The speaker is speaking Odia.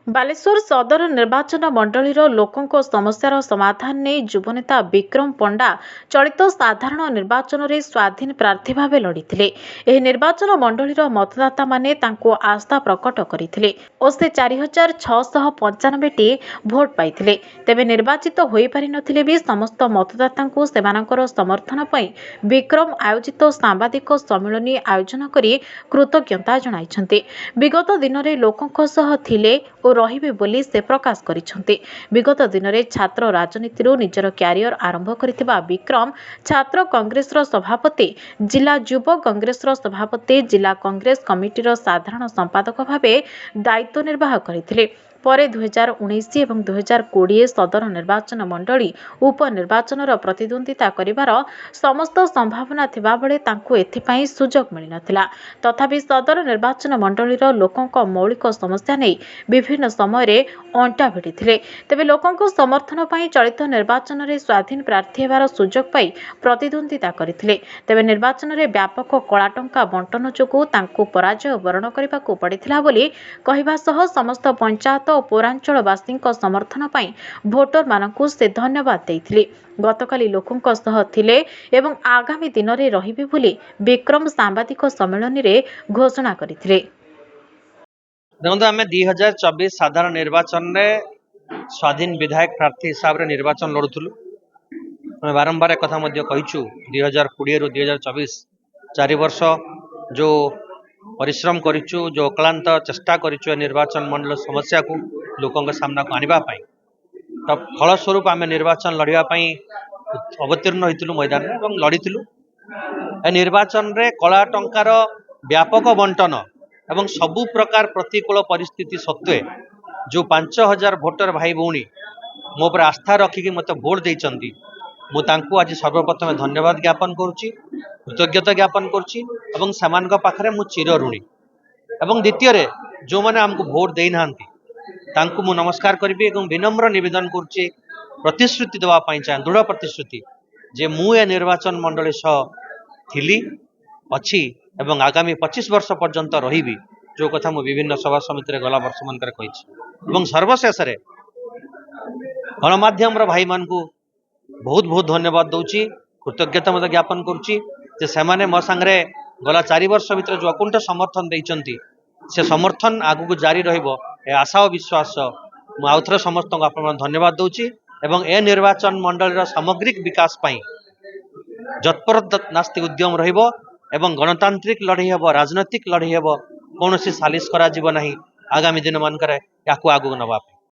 ବାଲେଶ୍ୱର ସଦର ନିର୍ବାଚନ ମଣ୍ଡଳୀର ଲୋକଙ୍କ ସମସ୍ୟାର ସମାଧାନ ନେଇ ଯୁବନେତା ବିକ୍ରମ ପଣ୍ଡା ଚଳିତ ସାଧାରଣ ନିର୍ବାଚନରେ ସ୍ୱାଧୀନ ପ୍ରାର୍ଥୀ ଭାବେ ଲଢ଼ିଥିଲେ। ଏହି ନିର୍ବାଚନ ମଣ୍ଡଳୀର ମତଦାତାମାନେ ତାଙ୍କୁ ଆସ୍ଥା ପ୍ରକଟ କରିଥିଲେ ଓ ସେ 4,695ଟି ଭୋଟ ପାଇଥିଲେ। ତେବେ ନିର୍ବାଚିତ ହୋଇପାରିନଥିଲେ ବି ସମସ୍ତ ମତଦାତାଙ୍କୁ ସେମାନଙ୍କର ସମର୍ଥନ ପାଇଁ ବିକ୍ରମ ଆୟୋଜିତ ସାମ୍ବାଦିକ ସମ୍ମିଳନୀ ଆୟୋଜନ କରି କୃତଜ୍ଞତା ଜଣାଇଛନ୍ତି। ବିଗତ ଦିନରେ ଲୋକଙ୍କ ସହ ଥିଲେ ଓ ରହିବେ ବୋଲି ସେ ପ୍ରକାଶ କରିଛନ୍ତି। ବିଗତ ଦିନରେ ଛାତ୍ର ରାଜନୀତିରୁ ନିଜର କ୍ୟାରିୟର ଆରମ୍ଭ କରିଥିବା ବିକ୍ରମ ଛାତ୍ର କଂଗ୍ରେସର ସଭାପତି, ଜିଲ୍ଲା ଯୁବ କଂଗ୍ରେସର ସଭାପତି, ଜିଲ୍ଲା କଂଗ୍ରେସ କମିଟିର ସାଧାରଣ ସମ୍ପାଦକ ଭାବେ ଦାୟିତ୍ୱ ନିର୍ବାହ କରିଥିଲେ। ପରେ 2019 ଏବଂ 2020 ସଦର ନିର୍ବାଚନ ମଣ୍ଡଳୀ ଉପନିର୍ବାଚନର ପ୍ରତିଦ୍ୱନ୍ଦିତା କରିବାର ସମସ୍ତ ସମ୍ଭାବନା ଥିବାବେଳେ ତାଙ୍କୁ ଏଥିପାଇଁ ସୁଯୋଗ ମିଳିନଥିଲା। ତଥାପି ସଦର ନିର୍ବାଚନ ମଣ୍ଡଳୀର ଲୋକଙ୍କ ମୌଳିକ ସମସ୍ୟା ନେଇ ବିଭିନ୍ନ ସମୟରେ ଅଣ୍ଟା ଭିଡ଼ିଥିଲେ। ତେବେ ଲୋକଙ୍କ ସମର୍ଥନ ପାଇଁ ଚଳିତ ନିର୍ବାଚନରେ ସ୍ୱାଧୀନ ପ୍ରାର୍ଥୀ ହେବାର ସୁଯୋଗ ପାଇ ପ୍ରତିଦ୍ୱନ୍ଦିତା କରିଥିଲେ। ତେବେ ନିର୍ବାଚନରେ ବ୍ୟାପକ କଳାଟଙ୍କା ବଣ୍ଟନ ଯୋଗୁଁ ତାଙ୍କୁ ପରାଜୟ ବରଣ କରିବାକୁ ପଡ଼ିଥିଲା ବୋଲି କହିବା ସହ ସମସ୍ତ ପଞ୍ଚାୟତ ଓ ପୌରାଞ୍ଚଳବାସୀଙ୍କ ସମର୍ଥନ ପାଇଁ ଭୋଟରମାନଙ୍କୁ ସେ ଧନ୍ୟବାଦ ଦେଇଥିଲେ। ଗତକାଲି ଲୋକଙ୍କ ସହ ଥିଲେ ଏବଂ ଆଗାମୀ ଦିନରେ ରହିବେ ବୋଲି ବିକ୍ରମ ସାମ୍ବାଦିକ ସମ୍ମିଳନୀରେ ଘୋଷଣା କରିଥିଲେ। देखो आम 2024 साधारण निर्वाचन में स्वाधीन विधायक प्रार्थी हिसाब से निर्वाचन लड़ुलु। आम बारंबार एक कथा कहीचु 2020 रु 2024 4 वर्ष जो परिश्रम करिचु, जो अक्लांत चेष्टा करिचु निर्वाचन मंडल समस्या को लोकों के सामना को आनिबा पई, तब फलस्वरूप आम निर्वाचन लड़िया पई अवतीर्ण होइतिलु मैदान में और लड़ीतिलु। ए निर्वाचन रे कला टंकार व्यापक बंटन एवं सबु प्रकार प्रतिकूल परिस्थिति सत्वे जो 5,000 भोटर भाई भौणी मो पर आस्था रखिकी मत भोट देइचंती, मु तांकु आज सर्वप्रथम धन्यवाद ज्ञापन करुच्ची, कृतज्ञता ज्ञापन करुच्ची एवं सेमानक पाखरे मु चिर ऋणी। एवं द्वितीय जो मैंने आमको भोट दे नांती तांकु मु नमस्कार करी एवं विनम्र निवेदन करुच्ची, प्रतिश्रुति देवा पाई चाहे दृढ़ प्रतिश्रुति जे मु ए निर्वाचन मंडली सह थिली अच्छी एवं आगामी 25 वर्ष पर्यंत रही जो कथा मु विभिन्न सभा समिति रे गला वर्ष मन कही सर्वशेष गणमाध्यम भाई मान को बहुत बहुत धन्यवाद दूची, कृतज्ञता मत ज्ञापन करुच्ची से माने मो सांगरे गला 4 वर्ष भीतर जो अकुंठ समर्थन देइचंती से समर्थन आगु जारी रहिबो ए आशा और विश्वास मु आउथरे समस्त को आपन धन्यवाद दूची एवं ए निर्वाचन मंडल सामग्रिक विकास पाई जत्पर नास्ति उद्यम रहिबो एवं गणतांत्रिक लड़ाई हेबो, राजनैतिक लड़ाई हेबो, कौन सी सालिश करा जीव नहीं आगामी दिन मानकर याकू आगू नवा।